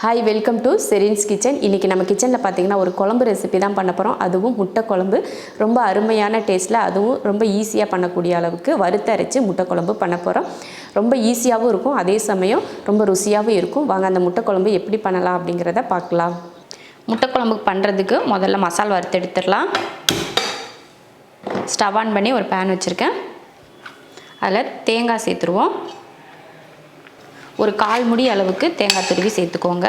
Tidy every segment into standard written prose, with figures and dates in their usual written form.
Hi, welcome to Serin's kitchen. இன்றைக்கி நம்ம கிச்சனில் பார்த்திங்கன்னா ஒரு குழம்பு ரெசிபி தான் பண்ண போகிறோம். அதுவும் முட்டை குழம்பு. ரொம்ப அருமையான டேஸ்ட்டில், அதுவும் ரொம்ப ஈஸியாக பண்ணக்கூடிய அளவுக்கு வறுத்தரைச்சி முட்டை குழம்பு பண்ண போகிறோம். ரொம்ப ஈஸியாகவும் இருக்கும், அதே சமயம் ரொம்ப ருசியாகவும் இருக்கும். வாங்க அந்த முட்டை குழம்பு எப்படி பண்ணலாம் அப்படிங்கிறத பார்க்கலாம். முட்டை குழம்பு பண்ணுறதுக்கு முதல்ல மசாலா வறுத்து எடுத்துடலாம். ஸ்டவ் ஆன் பண்ணி ஒரு பேன் வச்சுருக்கேன். அதில் தேங்காய் சேர்த்துருவோம். ஒரு 1/4 முடி அளவுக்கு தேங்காய் துருவி சேர்த்துக்கோங்க.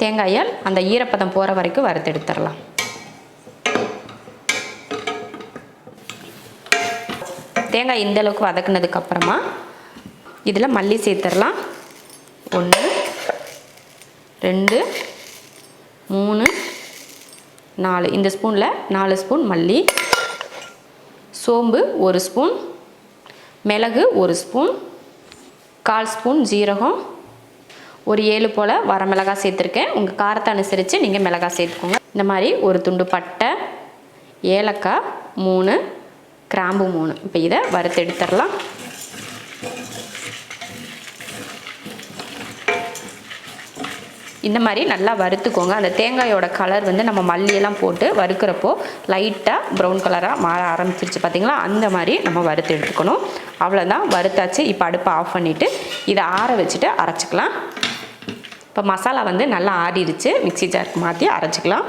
தேங்காயால் அந்த ஈரப்பதம் போகிற வரைக்கும் வறுத்து எடுத்துடலாம். தேங்காய் இந்த அளவுக்கு வதக்குனதுக்கப்புறமா இதில் மல்லி சேர்த்துடலாம். 1 2 3 4 இந்த ஸ்பூனில் 4 ஸ்பூன் மல்லி, சோம்பு 1 ஸ்பூன், மிளகு 1 ஸ்பூன், 1/4 ஸ்பூன் ஜீரகம், ஒரு 7 போல் வரமிளகாய் சேர்த்துருக்கேன். உங்கள் காரத்தை அனுசரித்து நீங்கள் மிளகாய் சேர்த்துக்கோங்க. இந்த மாதிரி ஒரு துண்டு பட்டை, ஏலக்காய் 3, கிராம்பு 3. இப்போ இதை வறுத்து எடுத்துடலாம். இந்த மாதிரி நல்லா வறுத்துக்கோங்க. அந்த தேங்காயோட கலர் வந்து நம்ம மல்லியெல்லாம் போட்டு வறுக்கிறப்போ லைட்டாக ப்ரௌன் கலராக மாற ஆரம்பிச்சிருச்சு பார்த்திங்களா? அந்த மாதிரி நம்ம வறுத்து எடுத்துக்கணும். அவ்வளோதான், வறுத்தாச்சு. இப்போ அடுப்பை ஆஃப் பண்ணிவிட்டு இதை ஆற வச்சுட்டு அரைச்சிக்கலாம். இப்போ மசாலா வந்து நல்லா ஆறிடுச்சு. மிக்ஸி ஜாருக்கு மாற்றி அரைச்சிக்கலாம்.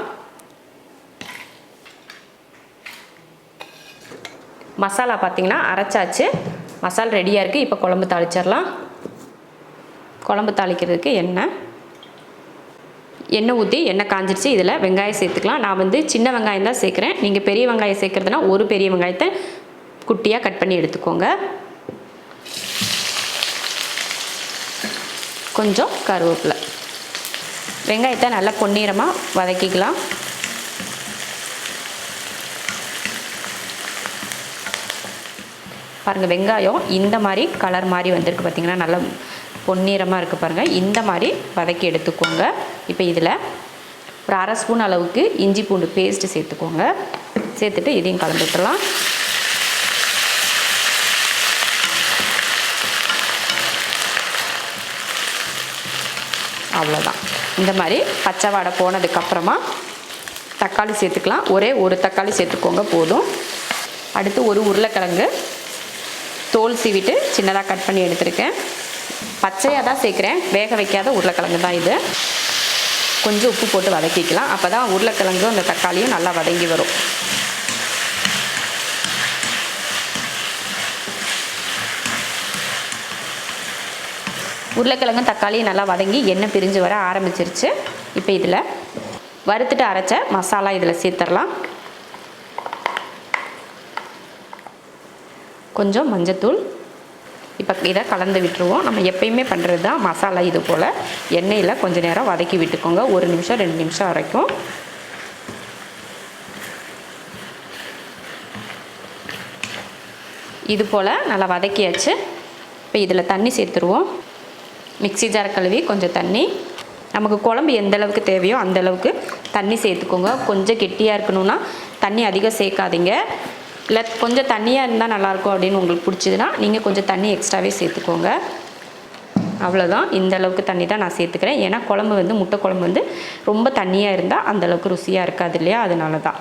மசாலா பார்த்திங்கன்னா அரைச்சாச்சு. மசாலா ரெடியாக இருக்குது. இப்போ குழம்பு தாளிச்சிடலாம். குழம்பு தாளிக்கிறதுக்கு எண்ணெய் ஊற்றி எண்ணெய் காஞ்சிருச்சு. இதில் வெங்காயம் சேர்த்துக்கலாம். நான் வந்து சின்ன வெங்காயம் தான் சேர்க்குறேன். நீங்கள் பெரிய வெங்காயம் சேர்க்குறதுனா ஒரு பெரிய வெங்காயத்தை குட்டியாக கட் பண்ணி எடுத்துக்கோங்க. கொஞ்சம் கருவேப்பிலை. வெங்காயத்தை நல்லா பொன்னிறமாக வதக்கிக்கலாம். பாருங்கள், வெங்காயம் இந்த மாதிரி கலர் மாதிரி வந்திருக்கு பார்த்திங்கன்னா, நல்லா பொன்னிறமாக இருக்குது பாருங்கள். இந்த மாதிரி வதக்கி எடுத்துக்கோங்க. இப்போ இதில் ஒரு 1/2 ஸ்பூன் அளவுக்கு இஞ்சி பூண்டு பேஸ்ட்டு சேர்த்துக்கோங்க. சேர்த்துட்டு இதையும் கலந்து விட்டுறலாம். அவ்வளோதான். இந்த மாதிரி பச்சை வாடை போனதுக்கப்புறமா தக்காளி சேர்த்துக்கலாம். ஒரே ஒரு தக்காளி சேர்த்துக்கோங்க போதும். அடுத்து ஒரு உருளைக்கிழங்கு தோல் சீவிட்டு சின்னதாக கட் பண்ணி எடுத்துருக்கேன். பச்சையாக தான் சேர்க்குறேன், வேக வைக்காத உருளைக்கிழங்கு தான் இது. கொஞ்சம் உப்பு போட்டு வதக்கிக்கலாம். அப்போ தான் உருளைக்கிழங்கும் அந்த தக்காளியும் நல்லா வதங்கி வரும். உருளைக்கிழங்கும் தக்காளியும் நல்லா வதங்கி எண்ணெய் பிரிஞ்சு வர ஆரம்பிச்சிருச்சு. இப்போ இதில் வறுத்துட்டு அரைச்ச மசாலா இதில் சேர்த்துடலாம். கொஞ்சம் மஞ்சத்தூள். இப்போ இதை கலந்து விட்டுருவோம். நம்ம எப்பயுமே பண்ணுறது தான் மசாலா. இது போல் எண்ணெயில் கொஞ்சம் நேரம் வதக்கி விட்டுக்கோங்க. 1 நிமிஷம் 2 நிமிஷம் வரைக்கும். இது போல் நல்லா வதக்கியாச்சு. இப்போ இதில் தண்ணி சேர்த்துருவோம். மிக்ஸி ஜார் கழுவி கொஞ்சம் தண்ணி. நமக்கு குழம்பு எந்த அளவுக்கு தேவையோ அந்த அளவுக்கு தண்ணி சேர்த்துக்கோங்க. கொஞ்சம் கெட்டியாக இருக்கணும்னா தண்ணி அதிகம் சேர்க்காதீங்க. இல்லை கொஞ்சம் தண்ணியாக இருந்தால் நல்லாயிருக்கும் அப்படின்னு உங்களுக்கு பிடிச்சதுன்னா நீங்கள் கொஞ்சம் தண்ணி எக்ஸ்ட்ராவே சேர்த்துக்கோங்க. அவ்வளோதான். இந்த அளவுக்கு தண்ணி தான் நான் சேர்த்துக்கிறேன். ஏன்னா குழம்பு வந்து முட்டை குழம்பு வந்து ரொம்ப தண்ணியாக இருந்தால் அந்தளவுக்கு ருசியாக இருக்காது இல்லையா? அதனால தான்.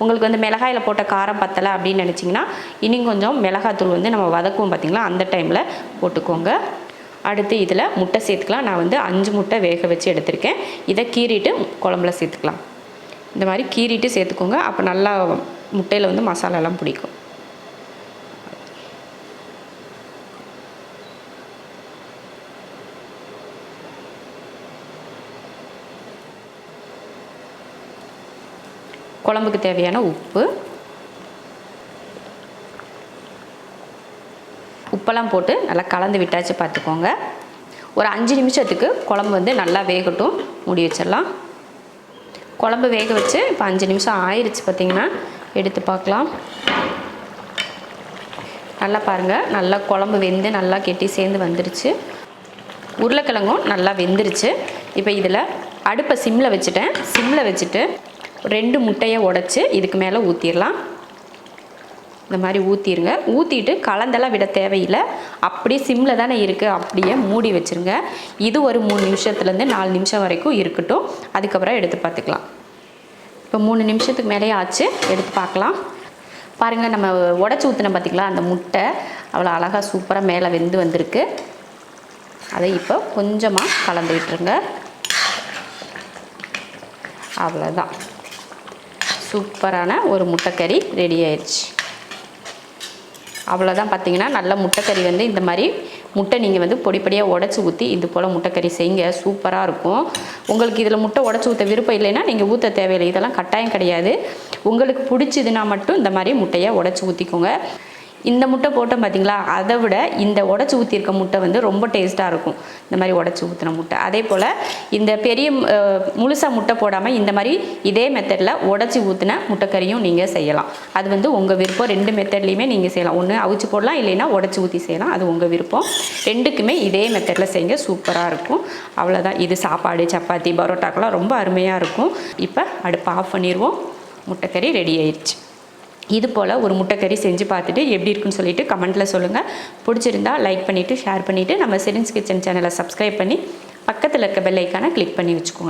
உங்களுக்கு வந்து மிளகாயில் போட்ட காரம் பத்தலை அப்படின்னு நினச்சிங்கன்னா இன்னும் கொஞ்சம் மிளகாத்தூள் வந்து நம்ம வதக்குவோம் பார்த்திங்களா, அந்த டைமில் போட்டுக்கோங்க. அடுத்து இதில் முட்டை சேர்த்துக்கலாம். நான் வந்து 5 முட்டை வேக வச்சு எடுத்திருக்கேன். இதை கீறிட்டு குழம்புல சேர்த்துக்கலாம். இந்த மாதிரி கீறிட்டு சேர்த்துக்கோங்க. அப்போ நல்லா முட்டையில் வந்து மசாலாலாம் பிடிக்கும். குழம்புக்கு தேவையான உப்பெல்லாம் போட்டு நல்லா கலந்து விட்டாச்சு பார்த்துக்கோங்க. ஒரு 5 நிமிஷத்துக்கு குழம்பு வந்து நல்லா வேகட்டும். மூடி வச்சிடலாம். குழம்பு வேக வச்சு இப்போ 5 நிமிஷம் ஆயிடுச்சு பார்த்திங்கன்னா. எடுத்து பார்க்கலாம். நல்லா பாருங்கள், நல்லா குழம்பு வெந்து நல்லா கெட்டி சேர்ந்து வந்துருச்சு. உருளைக்கிழங்கும் நல்லா வெந்துருச்சு. இப்போ இதில் அடுப்பை சிம்மில் வச்சுட்டேன். சிம்மில் வச்சுட்டு 2 முட்டையை உடைச்சி இதுக்கு மேலே ஊற்றிடலாம். இந்த மாதிரி ஊற்றிடுங்க. ஊற்றிட்டு கலந்தெல்லாம் விட தேவையில்லை. அப்படியே சிம்மில் தானே இருக்குது, அப்படியே மூடி வச்சுருங்க. இது ஒரு 3 நிமிஷத்துலேருந்து 4 நிமிஷம் வரைக்கும் இருக்கட்டும். அதுக்கப்புறம் எடுத்து பார்த்துக்கலாம். இப்போ 3 நிமிஷத்துக்கு மேலே ஆச்சு, எடுத்து பார்க்கலாம். பாருங்கள், நம்ம உடச்சி ஊற்றின பார்த்திங்களா அந்த முட்டை அவ்வளோ அழகாக சூப்பராக மேலே வெந்து வந்திருக்கு. அதை இப்போ கொஞ்சமாக கலந்து விட்டுருங்க. அவ்வளோதான், சூப்பரான ஒரு முட்டைக்கறி ரெடி ஆயிடுச்சு. அவ்வளோதான். பார்த்திங்கன்னா நல்ல முட்டைக்கறி வந்து இந்த மாதிரி முட்டை நீங்கள் வந்து பொடி பொடியாக உடச்சி ஊற்றி இது போல் முட்டைக்கறி செய்யுங்க, சூப்பராக இருக்கும். உங்களுக்கு இதில் முட்டை உடச்சி ஊற்ற விருப்பம் இல்லைன்னா நீங்கள் ஊற்ற தேவையில்லை, இதெல்லாம் கட்டாயம் கிடையாது. உங்களுக்கு பிடிச்சதுன்னா மட்டும் இந்த மாதிரி முட்டையை உடச்சி ஊற்றிக்கோங்க. இந்த முட்டை போட்டோம் பார்த்திங்களா, அதை விட இந்த உடச்சி ஊற்றிருக்க முட்டை வந்து ரொம்ப டேஸ்ட்டாக இருக்கும், இந்த மாதிரி உடச்சி ஊற்றின முட்டை. அதே போல் இந்த பெரிய முழுசாக முட்டை போடாமல் இந்த மாதிரி இதே மெத்தடில் உடச்சி ஊற்றின முட்டைக்கறியும் நீங்கள் செய்யலாம். அது வந்து உங்கள் விருப்பம். 2 மெத்தட்லேயுமே நீங்கள் செய்யலாம். ஒன்று அவிச்சு போடலாம், இல்லைன்னா உடச்சி ஊற்றி செய்யலாம், அது உங்கள் விருப்பம். 2க்குமே இதே மெத்தடில் செய்யுங்க, சூப்பராக இருக்கும். அவ்வளோதான். இது சாப்பாடு, சப்பாத்தி, பரோட்டாக்கெல்லாம் ரொம்ப அருமையாக இருக்கும். இப்போ அடுப்பு ஆஃப் பண்ணிடுவோம். முட்டைக்கறி ரெடி ஆயிடுச்சு. இது போல் ஒரு முட்டைக்கறி செஞ்சு பார்த்துட்டு எப்படி இருக்குன்னு சொல்லிட்டு கமெண்ட்டில் சொல்லுங்கள். பிடிச்சிருந்தா லைக் பண்ணிவிட்டு ஷேர் பண்ணிவிட்டு நம்ம ஷெரின்ஸ் கிச்சன் சேனலை சப்ஸ்கிரைப் பண்ணி பக்கத்தில் இருக்க பெல் ஐக்கானை கிளிக் பண்ணி வச்சுக்கோங்க.